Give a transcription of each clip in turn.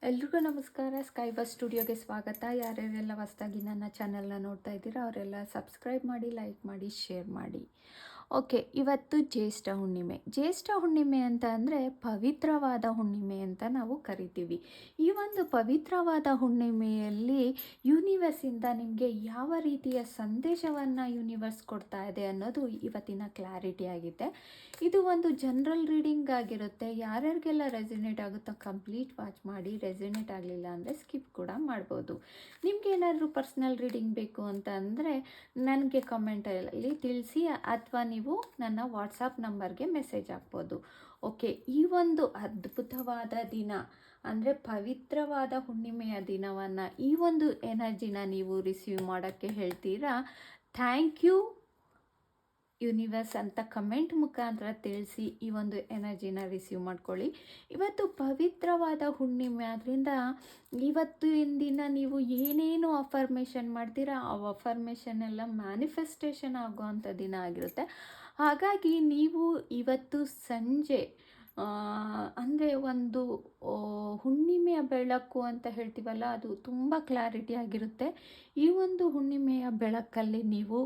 ಎಲ್ರಿಗೂ ನಮಸ್ಕಾರ. Sky bus ಸ್ಟುಡಿಯೋಗೆ ಸ್ವಾಗತ. ಯಾರ್ಯಾರೆಲ್ಲ ಹೊಸ್ದಾಗಿ ನನ್ನ ಚಾನಲ್ನ ನೋಡ್ತಾ ಇದ್ದೀರಾ ಅವರೆಲ್ಲ ಸಬ್ಸ್ಕ್ರೈಬ್ ಮಾಡಿ, ಲೈಕ್ ಮಾಡಿ, ಶೇರ್ ಮಾಡಿ. ಓಕೆ, ಇವತ್ತು ಜ್ಯೇಷ್ಠ ಹುಣ್ಣಿಮೆ. ಜ್ಯೇಷ್ಠ ಹುಣ್ಣಿಮೆ ಅಂತ ಅಂದರೆ ಪವಿತ್ರವಾದ ಹುಣ್ಣಿಮೆ ಅಂತ ನಾವು ಕರಿತೀವಿ. ಈ ಒಂದು ಪವಿತ್ರವಾದ ಹುಣ್ಣಿಮೆಯಲ್ಲಿ ಯೂನಿವರ್ಸಿಂದ ನಿಮಗೆ ಯಾವ ರೀತಿಯ ಸಂದೇಶವನ್ನು ಯೂನಿವರ್ಸ್ ಕೊಡ್ತಾ ಇದೆ ಅನ್ನೋದು ಇವತ್ತಿನ ಕ್ಲಾರಿಟಿ ಆಗಿದೆ. ಇದು ಒಂದು ಜನರಲ್ ರೀಡಿಂಗ್ ಆಗಿರುತ್ತೆ. ಯಾರ್ಯಾರಿಗೆಲ್ಲ ರೆಸಿನೇಟ್ ಆಗುತ್ತೋ ಕಂಪ್ಲೀಟ್ ವಾಚ್ ಮಾಡಿ, ರೆಸಿನೇಟ್ ಆಗಲಿಲ್ಲ ಅಂದರೆ ಸ್ಕಿಪ್ ಕೂಡ ಮಾಡ್ಬೋದು. ನಿಮ್ಗೆ ಏನಾದರೂ ಪರ್ಸ್ನಲ್ ರೀಡಿಂಗ್ ಬೇಕು ಅಂತ ಅಂದರೆ ನನಗೆ ಕಮೆಂಟಲ್ಲಿ ತಿಳಿಸಿ, ಅಥವಾ ನೀವು ನನ್ನ ವಾಟ್ಸಪ್ ನಂಬರ್ಗೆ ಮೆಸೇಜ್ ಹಾಕ್ಬೋದು. ಓಕೆ, ಈ ಒಂದು ಅದ್ಭುತವಾದ ದಿನ ಅಂದರೆ ಪವಿತ್ರವಾದ ಹುಣ್ಣಿಮೆಯ ದಿನವನ್ನು, ಈ ಒಂದು ಎನರ್ಜಿನ ನೀವು ರಿಸೀವ್ ಮಾಡೋಕ್ಕೆ ಹೇಳ್ತೀರಾ. ಥ್ಯಾಂಕ್ ಯು ಯೂನಿವರ್ಸ್ ಅಂತ ಕಮೆಂಟ್ ಮುಖಾಂತರ ತಿಳಿಸಿ ಈ ಒಂದು ಎನರ್ಜಿನ ರಿಸೀವ್ ಮಾಡ್ಕೊಳ್ಳಿ. ಇವತ್ತು ಪವಿತ್ರವಾದ ಹುಣ್ಣಿಮೆ ಆದ್ದರಿಂದ ಇವತ್ತಿನ ದಿನ ನೀವು ಏನೇನು ಅಫರ್ಮೇಷನ್ ಮಾಡ್ತೀರಾ ಆ ಅಫರ್ಮೇಷನ್ ಎಲ್ಲ ಮ್ಯಾನಿಫೆಸ್ಟೇಷನ್ ಆಗುವಂಥ ದಿನ ಆಗಿರುತ್ತೆ. ಹಾಗಾಗಿ ನೀವು ಇವತ್ತು ಸಂಜೆ ಅಂದರೆ ಒಂದು ಹುಣ್ಣಿಮೆಯ ಬೆಳಕು ಅಂತ ಹೇಳ್ತೀವಲ್ಲ, ಅದು ತುಂಬ ಕ್ಲಾರಿಟಿ ಆಗಿರುತ್ತೆ. ಈ ಒಂದು ಹುಣ್ಣಿಮೆಯ ಬೆಳಕಲ್ಲಿ ನೀವು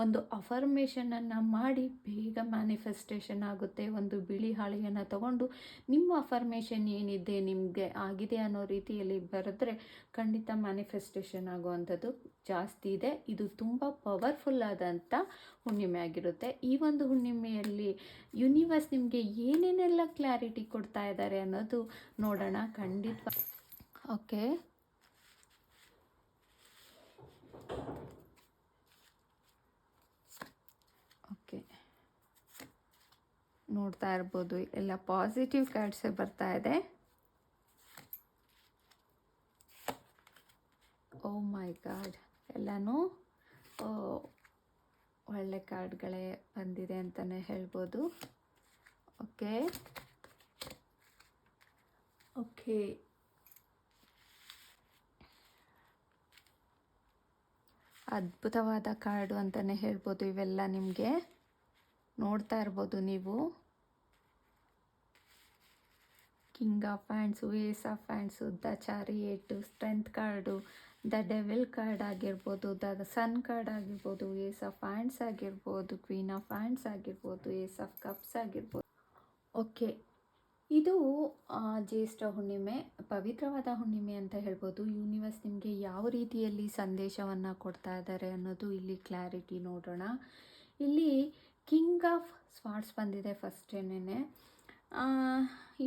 ಒಂದು ಅಫರ್ಮೇಷನನ್ನು ಮಾಡಿ ಬೇಗ ಮ್ಯಾನಿಫೆಸ್ಟೇಷನ್ ಆಗುತ್ತೆ. ಒಂದು ಬಿಳಿ ಹಾಳೆಯನ್ನು ತಗೊಂಡು ನಿಮ್ಮ ಅಫರ್ಮೇಷನ್ ಏನಿದೆ ನಿಮಗೆ ಆಗಿದೆ ಅನ್ನೋ ರೀತಿಯಲ್ಲಿ ಬರೆದ್ರೆ ಖಂಡಿತ ಮ್ಯಾನಿಫೆಸ್ಟೇಷನ್ ಆಗುವಂಥದ್ದು ಜಾಸ್ತಿ ಇದೆ. ಇದು ತುಂಬ ಪವರ್ಫುಲ್ ಆದಂಥ ಹುಣ್ಣಿಮೆ ಆಗಿರುತ್ತೆ. ಈ ಒಂದು ಹುಣ್ಣಿಮೆಯಲ್ಲಿ ಯೂನಿವರ್ಸ್ ನಿಮಗೆ ಏನೇನೆಲ್ಲ ಕ್ಲಾರಿಟಿ ಕೊಡ್ತಾ ಇದ್ದಾರೆ ಅನ್ನೋದು ನೋಡೋಣ ಖಂಡಿತ. ಓಕೆ, ಓಕೆ, ನೋಡ್ತಾ ಇರ್ಬೋದು ಎಲ್ಲ ಪಾಸಿಟಿವ್ ಕಾರ್ಡ್ಸೇ ಬರ್ತಾ ಇದೆ. ಓ ಮೈ ಗಾಡ್, ಎಲ್ಲನೂ ಒಳ್ಳೆ ಕಾರ್ಡ್ಗಳೇ ಬಂದಿದೆ ಅಂತಲೇ ಹೇಳ್ಬೋದು. ಓಕೆ ಓಕೆ ಅದ್ಭುತವಾದ ಕಾರ್ಡು ಅಂತಲೇ ಹೇಳ್ಬೋದು. ಇವೆಲ್ಲ ನಿಮಗೆ ನೋಡ್ತಾ ಇರ್ಬೋದು ನೀವು. King of wands, ace of wands, the chariot, strength card, the devil card ಆಗಿರ್ಬೋದು, ದ ಸನ್ ಕಾರ್ಡ್ ಆಗಿರ್ಬೋದು, ಏಸ್ ಆಫ್ ಹ್ಯಾಂಡ್ಸ್ ಆಗಿರ್ಬೋದು, ಕ್ವೀನ್ ಆಫ್ ಹ್ಯಾಂಡ್ಸ್ ಆಗಿರ್ಬೋದು, ಏಸ್ ಆಫ್ ಕಪ್ಸ್ ಆಗಿರ್ಬೋದು. ಓಕೆ, ಇದು ಜ್ಯೇಷ್ಠ ಹುಣ್ಣಿಮೆ, ಪವಿತ್ರವಾದ ಹುಣ್ಣಿಮೆ ಅಂತ ಹೇಳ್ಬೋದು. ಯೂನಿವರ್ಸ್ ನಿಮಗೆ ಯಾವ ರೀತಿಯಲ್ಲಿ ಸಂದೇಶವನ್ನು ಕೊಡ್ತಾ ಇದ್ದಾರೆ ಅನ್ನೋದು ಇಲ್ಲಿ ಕ್ಲಾರಿಟಿ ನೋಡೋಣ. ಇಲ್ಲಿ ಕಿಂಗ್ ಆಫ್ ಸ್ವಾರ್ಡ್ಸ್ ಬಂದಿದೆ ಫಸ್ಟೇನೆ.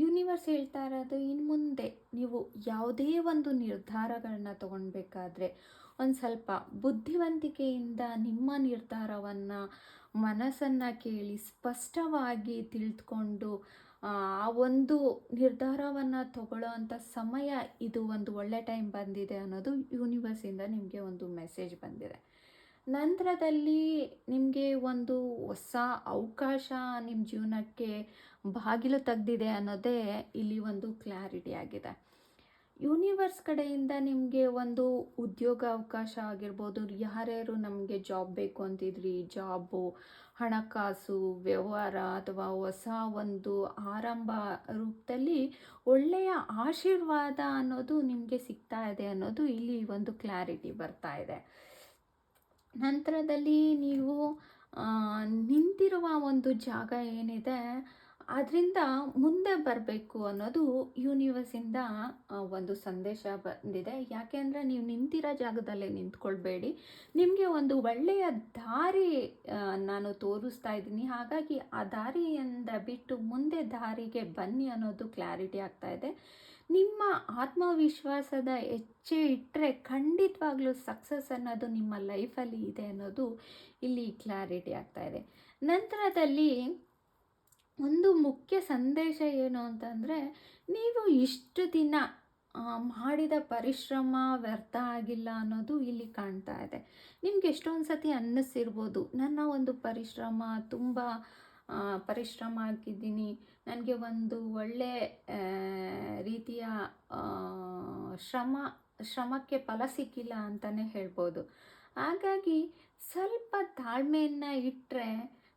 ಯೂನಿವರ್ಸ್ ಹೇಳ್ತಾ ಇರೋದು, ಇನ್ನು ಮುಂದೆ ನೀವು ಯಾವುದೇ ಒಂದು ನಿರ್ಧಾರಗಳನ್ನ ತೊಗೊಳ್ಬೇಕಾದ್ರೆ ಒಂದು ಸ್ವಲ್ಪ ಬುದ್ಧಿವಂತಿಕೆಯಿಂದ ನಿಮ್ಮ ನಿರ್ಧಾರವನ್ನು ಮನಸ್ಸನ್ನು ಕೇಳಿ ಸ್ಪಷ್ಟವಾಗಿ ತಿಳಿದುಕೊಂಡು ಆ ಒಂದು ನಿರ್ಧಾರವನ್ನು ತಗೊಳ್ಳೋ ಅಂಥ ಸಮಯ ಇದು, ಒಂದು ಒಳ್ಳೆ ಟೈಮ್ ಬಂದಿದೆ ಅನ್ನೋದು ಯೂನಿವರ್ಸಿಂದ ನಿಮಗೆ ಒಂದು ಮೆಸೇಜ್ ಬಂದಿದೆ. ನಂತರದಲ್ಲಿ ನಿಮಗೆ ಒಂದು ಹೊಸ ಅವಕಾಶ ನಿಮ್ಮ ಜೀವನಕ್ಕೆ ಬಾಗಿಲು ತೆಗೆದಿದೆ ಅನ್ನೋದೇ ಇಲ್ಲಿ ಒಂದು ಕ್ಲಾರಿಟಿ ಆಗಿದೆ. ಯೂನಿವರ್ಸ್ ಕಡೆಯಿಂದ ನಿಮಗೆ ಒಂದು ಉದ್ಯೋಗ ಅವಕಾಶ ಆಗಿರ್ಬೋದು. ಯಾರ್ಯಾರು ನಮಗೆ ಜಾಬ್ ಬೇಕು ಅಂತಿದ್ರಿ, ಜಾಬು, ಹಣಕಾಸು, ವ್ಯವಹಾರ ಅಥವಾ ಹೊಸ ಒಂದು ಆರಂಭ ರೂಪದಲ್ಲಿ ಒಳ್ಳೆಯ ಆಶೀರ್ವಾದ ಅನ್ನೋದು ನಿಮಗೆ ಸಿಗ್ತಾ ಇದೆ ಅನ್ನೋದು ಇಲ್ಲಿ ಒಂದು ಕ್ಲಾರಿಟಿ ಬರ್ತಾ ಇದೆ. ನಂತರದಲ್ಲಿ ನೀವು ನಿಂತಿರುವ ಒಂದು ಜಾಗ ಏನಿದೆ ಅದರಿಂದ ಮುಂದೆ ಬರಬೇಕು ಅನ್ನೋದು ಯೂನಿವರ್ಸಿಂದ ಒಂದು ಸಂದೇಶ ಬಂದಿದೆ. ಯಾಕೆ ಅಂದರೆ ನೀವು ನಿಂತಿರೋ ಜಾಗದಲ್ಲೇ ನಿಂತ್ಕೊಳ್ಬೇಡಿ, ನಿಮಗೆ ಒಂದು ಒಳ್ಳೆಯ ದಾರಿ ನಾನು ತೋರಿಸ್ತಾ ಇದ್ದೀನಿ, ಹಾಗಾಗಿ ಆ ದಾರಿಯಿಂದ ಬಿಟ್ಟು ಮುಂದೆ ದಾರಿಗೆ ಬನ್ನಿ ಅನ್ನೋದು ಕ್ಲಾರಿಟಿ ಆಗ್ತಾ ಇದೆ. ನಿಮ್ಮ ಆತ್ಮವಿಶ್ವಾಸದ ಹೆಚ್ಚೆ ಇಟ್ಟರೆ ಖಂಡಿತವಾಗ್ಲೂ ಸಕ್ಸಸ್ ಅನ್ನೋದು ನಿಮ್ಮ ಲೈಫಲ್ಲಿ ಇದೆ ಅನ್ನೋದು ಇಲ್ಲಿ ಕ್ಲಾರಿಟಿ ಆಗ್ತಾ ಇದೆ. ನಂತರದಲ್ಲಿ ಒಂದು ಮುಖ್ಯ ಸಂದೇಶ ಏನು ಅಂತಂದರೆ, ನೀವು ಇಷ್ಟು ದಿನ ಮಾಡಿದ ಪರಿಶ್ರಮ ವ್ಯರ್ಥ ಆಗಿಲ್ಲ ಅನ್ನೋದು ಇಲ್ಲಿ ಕಾಣ್ತಾ ಇದೆ. ನಿಮ್ಗೆ ಎಷ್ಟೊಂದು ಸತಿ ಅನ್ನಿಸಿರ್ಬೋದು, ನನ್ನ ಒಂದು ಪರಿಶ್ರಮ ತುಂಬ ಪರಿಶ್ರಮ ಹಾಕಿದ್ದೀನಿ, ನನಗೆ ಒಂದು ಒಳ್ಳೆ ರೀತಿಯ ಶ್ರಮಕ್ಕೆ ಫಲ ಸಿಕ್ಕಿಲ್ಲ ಅಂತಲೇ ಹೇಳ್ಬೋದು. ಹಾಗಾಗಿ ಸ್ವಲ್ಪ ತಾಳ್ಮೆಯನ್ನು ಇಟ್ಟರೆ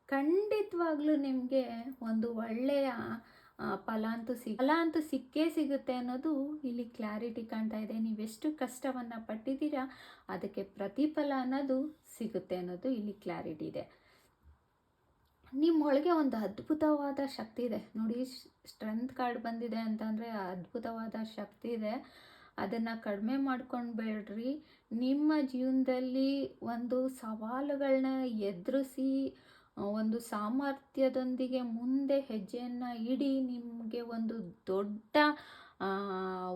ಖಂಡಿತವಾಗ್ಲೂ ನಿಮಗೆ ಒಂದು ಒಳ್ಳೆಯ ಫಲ ಅಂತೂ ಸಿಕ್ಕೇ ಸಿಗುತ್ತೆ ಅನ್ನೋದು ಇಲ್ಲಿ ಕ್ಲಾರಿಟಿ ಕಾಣ್ತಾ ಇದೆ. ನೀವೆಷ್ಟು ಕಷ್ಟವನ್ನು ಪಟ್ಟಿದ್ದೀರಾ ಅದಕ್ಕೆ ಪ್ರತಿಫಲ ಅನ್ನೋದು ಸಿಗುತ್ತೆ ಅನ್ನೋದು ಇಲ್ಲಿ ಕ್ಲಾರಿಟಿ ಇದೆ. ನಿಮ್ಮೊಳಗೆ ಒಂದು ಅದ್ಭುತವಾದ ಶಕ್ತಿ ಇದೆ ನೋಡಿ. ಸ್ಟ್ರೆಂತ್ ಕಾರ್ಡ್ ಬಂದಿದೆ ಅಂತಂದರೆ ಅದ್ಭುತವಾದ ಶಕ್ತಿ ಇದೆ. ಅದನ್ನು ಕಡಿಮೆ ಮಾಡ್ಕೊಳ್ಬೇಡ್ರಿ. ನಿಮ್ಮ ಜೀವನದಲ್ಲಿ ಒಂದು ಸವಾಲುಗಳನ್ನ ಎದುರಿಸಿ ಒಂದು ಸಾಮರ್ಥ್ಯದೊಂದಿಗೆ ಮುಂದೆ ಹೆಜ್ಜೆಯನ್ನು ಇಡಿ. ನಿಮಗೆ ಒಂದು ದೊಡ್ಡ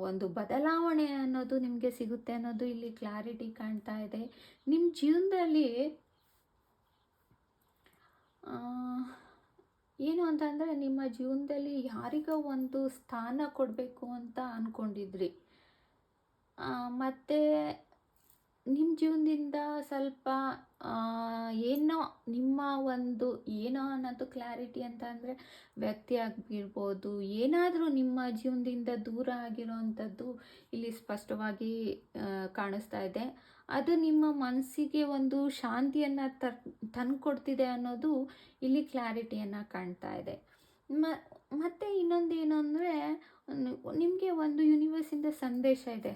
ಒಂದು ಬದಲಾವಣೆ ಅನ್ನೋದು ನಿಮಗೆ ಸಿಗುತ್ತೆ ಅನ್ನೋದು ಇಲ್ಲಿ ಕ್ಲಾರಿಟಿ ಕಾಣ್ತಾ ಇದೆ. ನಿಮ್ಮ ಜೀವನದಲ್ಲಿ ಏನು ಅಂತಂದರೆ, ನಿಮ್ಮ ಜೀವನದಲ್ಲಿ ಯಾರಿಗೋ ಒಂದು ಸ್ಥಾನ ಕೊಡಬೇಕು ಅಂತ ಅಂದ್ಕೊಂಡಿದ್ರಿ. ಮತ್ತು ನಿಮ್ಮ ಜೀವನದಿಂದ ಸ್ವಲ್ಪ ಏನೋ ನಿಮ್ಮ ಒಂದು ಏನೋ ಅನ್ನೋದು ಕ್ಲಾರಿಟಿ ಅಂತ ಅಂದರೆ ವ್ಯಕ್ತಿ ಆಗಿರ್ಬೋದು, ಏನಾದರೂ ನಿಮ್ಮ ಜೀವನದಿಂದ ದೂರ ಆಗಿರೋವಂಥದ್ದು ಇಲ್ಲಿ ಸ್ಪಷ್ಟವಾಗಿ ಕಾಣಿಸ್ತಾ ಇದೆ. ಅದು ನಿಮ್ಮ ಮನಸ್ಸಿಗೆ ಒಂದು ಶಾಂತಿಯನ್ನು ತಂದುಕೊಡ್ತಿದೆ ಅನ್ನೋದು ಇಲ್ಲಿ ಕ್ಲಾರಿಟಿಯನ್ನು ಕಾಣ್ತಾ ಇದೆ. ಮತ್ತು ಇನ್ನೊಂದೇನು ಅಂದರೆ, ನಿಮಗೆ ಒಂದು ಯೂನಿವರ್ಸಿಂದ ಸಂದೇಶ ಇದೆ,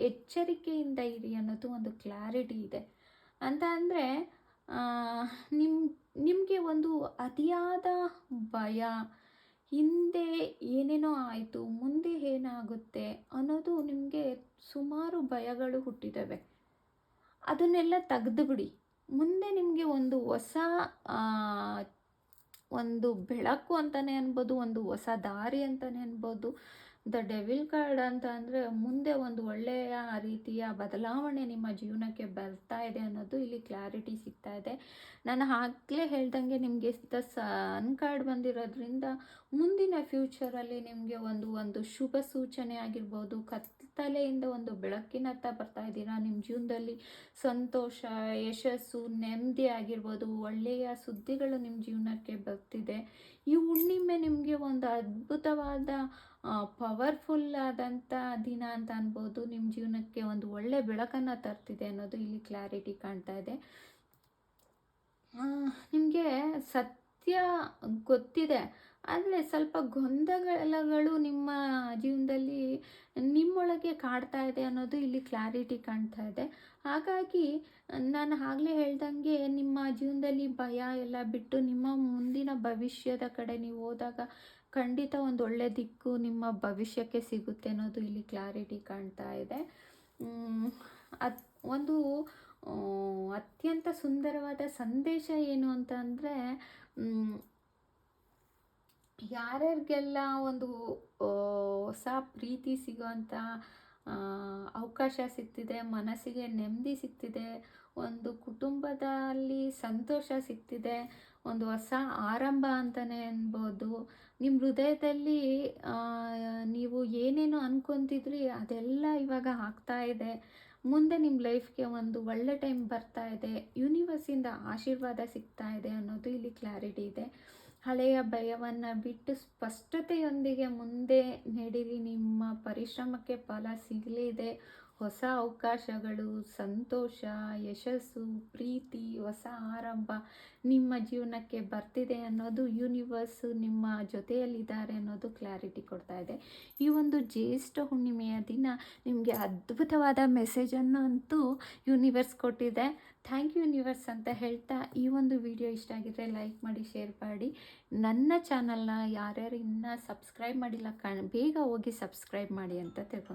ಎಚ್ಚರಿಕೆಯಿಂದ ಇರಿ ಅನ್ನೋದು ಒಂದು ಕ್ಲಾರಿಟಿ ಇದೆ. ಅಂತ ಅಂದರೆ ನಿಮಗೆ ಒಂದು ಅತಿಯಾದ ಭಯ, ಹಿಂದೆ ಏನೇನೋ ಆಯಿತು ಮುಂದೆ ಏನಾಗುತ್ತೆ ಅನ್ನೋದು ನಿಮಗೆ ಸುಮಾರು ಭಯಗಳು ಹುಟ್ಟಿದ್ದಾವೆ. ಅದನ್ನೆಲ್ಲ ತೆಗೆದುಬಿಡಿ. ಮುಂದೆ ನಿಮಗೆ ಒಂದು ಹೊಸ ಒಂದು ಬೆಳಕು ಅಂತಲೇ ಅನ್ಬೋದು, ಒಂದು ಹೊಸ ದಾರಿ ಅಂತಲೇ ಅನ್ಬೋದು. ದ ಡೆವಿಲ್ ಕಾರ್ಡ್ ಅಂತ ಅಂದರೆ ಮುಂದೆ ಒಂದು ಒಳ್ಳೆಯ ರೀತಿಯ ಬದಲಾವಣೆ ನಿಮ್ಮ ಜೀವನಕ್ಕೆ ಬರ್ತಾ ಇದೆ ಅನ್ನೋದು ಇಲ್ಲಿ ಕ್ಲಾರಿಟಿ ಸಿಗ್ತಾ ಇದೆ. ನಾನು ಆಗಲೇ ಹೇಳ್ದಂಗೆ ನಿಮಗೆ ದ ಸನ್ ಕಾರ್ಡ್ ಬಂದಿರೋದ್ರಿಂದ ಮುಂದಿನ ಫ್ಯೂಚರಲ್ಲಿ ನಿಮಗೆ ಒಂದು ಶುಭ ಸೂಚನೆ ಆಗಿರ್ಬೋದು. ಕತ್ತಲೆಯಿಂದ ಒಂದು ಬೆಳಕಿನತ್ತ ಬರ್ತಾ ಇದ್ದೀರಾ. ನಿಮ್ಮ ಜೀವನದಲ್ಲಿ ಸಂತೋಷ, ಯಶಸ್ಸು, ನೆಮ್ಮದಿ ಆಗಿರ್ಬೋದು, ಒಳ್ಳೆಯ ಸುದ್ದಿಗಳು ನಿಮ್ಮ ಜೀವನಕ್ಕೆ ಬರ್ತಿದೆ. ಈ ಹುಣ್ಣಿಮೆ ನಿಮಗೆ ಒಂದು ಅದ್ಭುತವಾದ ಪವರ್ಫುಲ್ ಆದಂಥ ದಿನ ಅಂತ ಅನ್ಬೋದು. ನಿಮ್ಮ ಜೀವನಕ್ಕೆ ಒಂದು ಒಳ್ಳೆ ಬೆಳಕನ್ನು ತರ್ತಿದೆ ಅನ್ನೋದು ಇಲ್ಲಿ ಕ್ಲಾರಿಟಿ ಕಾಣ್ತಾ ಇದೆ. ನಿಮಗೆ ಸತ್ಯ ಗೊತ್ತಿದೆ, ಆದರೆ ಸ್ವಲ್ಪ ಗೊಂದಲಗಳು ನಿಮ್ಮ ಜೀವನದಲ್ಲಿ ನಿಮ್ಮೊಳಗೆ ಕಾಡ್ತಾ ಇದೆ ಅನ್ನೋದು ಇಲ್ಲಿ ಕ್ಲಾರಿಟಿ ಕಾಣ್ತಾ ಇದೆ. ಹಾಗಾಗಿ ನಾನು ಆಗಲೇ ಹೇಳ್ದಂಗೆ ನಿಮ್ಮ ಜೀವನದಲ್ಲಿ ಭಯ ಎಲ್ಲ ಬಿಟ್ಟು ನಿಮ್ಮ ಮುಂದಿನ ಭವಿಷ್ಯದ ಕಡೆ ನೀವು ಹೋದಾಗ ಖಂಡಿತ ಒಂದು ಒಳ್ಳೆ ದಿಕ್ಕು ನಿಮ್ಮ ಭವಿಷ್ಯಕ್ಕೆ ಸಿಗುತ್ತೆ ಅನ್ನೋದು ಇಲ್ಲಿ ಕ್ಲಾರಿಟಿ ಕಾಣ್ತಾ ಇದೆ. ಒಂದು ಅತ್ಯಂತ ಸುಂದರವಾದ ಸಂದೇಶ ಏನು ಅಂತ ಅಂದರೆ, ಯಾರ್ಯಾರಿಗೆಲ್ಲ ಒಂದು ಹೊಸ ಪ್ರೀತಿ ಸಿಗೋವಂಥ ಅವಕಾಶ ಸಿಗ್ತಿದೆ, ಮನಸ್ಸಿಗೆ ನೆಮ್ಮದಿ ಸಿಗ್ತಿದೆ, ಒಂದು ಕುಟುಂಬದಲ್ಲಿ ಸಂತೋಷ ಸಿಗ್ತಿದೆ, ಒಂದು ಹೊಸ ಆರಂಭ ಅಂತಲೇ ಅನ್ಬೋದು. ನಿಮ್ಮ ಹೃದಯದಲ್ಲಿ ನೀವು ಏನೇನು ಅಂದ್ಕೊತಿದ್ರಿ ಅದೆಲ್ಲ ಇವಾಗ ಆಗ್ತಾ ಇದೆ. ಮುಂದೆ ನಿಮ್ಮ ಲೈಫ್ಗೆ ಒಂದು ಒಳ್ಳೆ ಟೈಮ್ ಬರ್ತಾ ಇದೆ, ಯೂನಿವರ್ಸಿಂದ ಆಶೀರ್ವಾದ ಸಿಗ್ತಾ ಇದೆ ಅನ್ನೋದು ಇಲ್ಲಿ ಕ್ಲಾರಿಟಿ ಇದೆ. ಹಳೆಯ ಭಯವನ್ನು ಬಿಟ್ಟು ಸ್ಪಷ್ಟತೆಯೊಂದಿಗೆ ಮುಂದೆ ನಡೀರಿ. ನಿಮ್ಮ ಪರಿಶ್ರಮಕ್ಕೆ ಫಲ ಸಿಗಲಿದೆ. ಹೊಸ ಅವಕಾಶಗಳು, ಸಂತೋಷ, ಯಶಸ್ಸು, ಪ್ರೀತಿ, ಹೊಸ ಆರಂಭ ನಿಮ್ಮ ಜೀವನಕ್ಕೆ ಬರ್ತಿದೆ ಅನ್ನೋದು ಯೂನಿವರ್ಸು ನಿಮ್ಮ ಜೊತೆಯಲ್ಲಿದ್ದಾರೆ ಅನ್ನೋದು ಕ್ಲಾರಿಟಿ ಕೊಡ್ತಾ ಇದೆ. ಈ ಒಂದು ಜ್ಯೇಷ್ಠ ಹುಣ್ಣಿಮೆಯ ದಿನ ನಿಮಗೆ ಅದ್ಭುತವಾದ ಮೆಸೇಜನ್ನು ಅಂತೂ ಯೂನಿವರ್ಸ್ ಕೊಟ್ಟಿದೆ. ಥ್ಯಾಂಕ್ ಯು ಯೂನಿವರ್ಸ್ ಅಂತ ಹೇಳ್ತಾ, ಈ ಒಂದು ವಿಡಿಯೋ ಇಷ್ಟ ಆಗಿದ್ರೆ ಲೈಕ್ ಮಾಡಿ, ಶೇರ್ ಮಾಡಿ. ನನ್ನ ಚಾನಲ್ನ ಯಾರ್ಯಾರು ಇನ್ನೂ ಸಬ್ಸ್ಕ್ರೈಬ್ ಮಾಡಿಲ್ಲ ಬೇಗ ಹೋಗಿ ಸಬ್ಸ್ಕ್ರೈಬ್ ಮಾಡಿ ಅಂತ ತಿಳ್ಕೊಂಡು